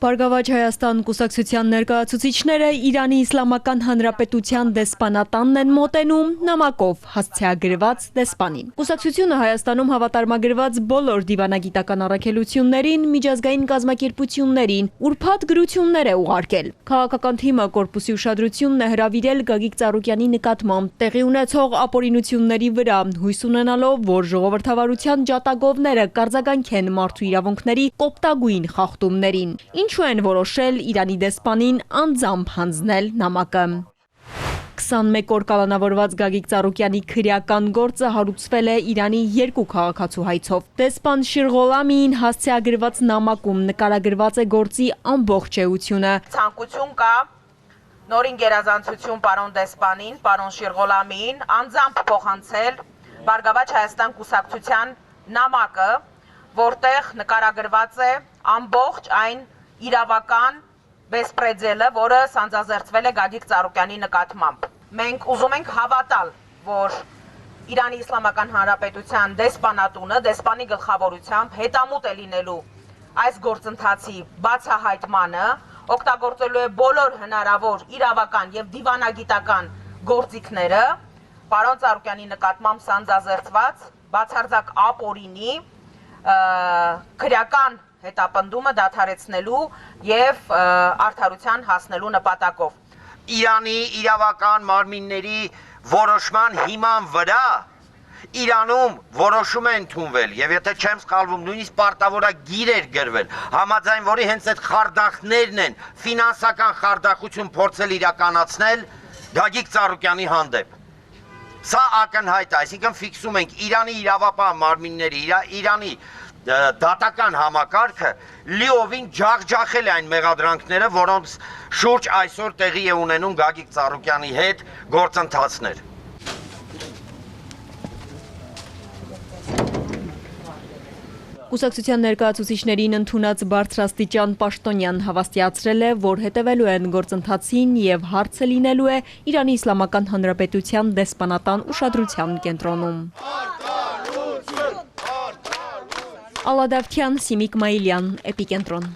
Բարգավաճ Հայաստան կուսակցության ներկայացուցիչները Իրանի Իսլամական Հանրապետության դեսպանատանն են մոտենում նամակով հասցեագրված դեսպանին։ Կուսակցությունը Հայաստանում հավատարմագրված բոլոր դիվանագիտական առաքելություններին, միջազգային կազմակերպություններին ուրբաթ գրություններ է ուղարկել։ Քաղաքական թիմը կորպուսի ուշադրությունն է հրավիրել Գագիկ Ծառուկյանի նկատմամբ տեղի ունեցող ապօրինությունների վրա, հույս ունենալով, որ ժողովրդավարության ջատագովները կարձագանքեն մարդու իրավունքների կոպտագույն խախտումներին։ Ինչու են որոշել Իրանի դեսպանին անձամբ հանձնել նամակը։ 21 օր կալանավորված Գագիկ Ծառուկյանի քրեական գործը հարուցվել է Իրանի երկու քաղաքացու հայցով։ Դեսպան Շիրղոլամիին հասցեագրված նամակում նկարագրված է գործի ամբողջ էությունը։ Ցանկություն կա նորին գերազանցություն պարոն դեսպանին, պարոն Շիրղոլամիին անձամբ փոխանցել Բարգավաճ Հայաստան կուսակցության նամակը, որտեղ նկարագրված է ամբողջ այն իրավական բեսպրեդելը, որը սանձազերծվել է Գագիկ Ծառուկյանի նկատմամբ։ Մենք ուզում ենք հավատալ, որ Իրանի Իսլամական Հանրապետության դեսպանատունը դեսպանի գլխավորությամբ հետամուտ է լինելու այս գործընթացի բացահայտմանը, օգտագործելու է բոլոր հնարավոր իրավական եւ դիվանագիտական գործիքները պարոն Ծառուկյանի նկատմամբ սանձազերծված բացարձակ ապօրինի քրեական հետապնդումը դադարեցնելու եւ արդարության հասնելու նպատակով։ Իրանի իրավական մարմինների որոշման հիման վրա Իրանում որոշում է ընդունվել եւ եթե չեմ սխալվում նույնիսկ պարտավորագիր էր գրվել, համաձայն որի հենց այդ խարդախներն են ֆինանսական խարդախություն փորձել իրականացնել Գագիկ Ծառուկյանի հանդեպ։ Սա ակնհայտ է, այսինքն ֆիքսում ենք Իրանի իրավապահ մարմինների, Իրանի դատական համակարգը լիովին ջախջախել է այն մեղադրանքները, որոնց շուրջ այսօր տեղի է ունենում Գագիկ Ծառուկյանի հետ գործընթացներ։ Կուսակցության ներկայացուցիչներին ընդունած բարձրաստիճան պաշտոնյան հավաստիացրել է, որ հետևելու են գործընթացին եւ հարցը լինելու է Իրանի Իսլամական Հանրապետության դեսպանատան ուշադրության կենտրոնում։ Ալադավթյան, Սիմիկ Մայիլյան, Էպիկենտրոն։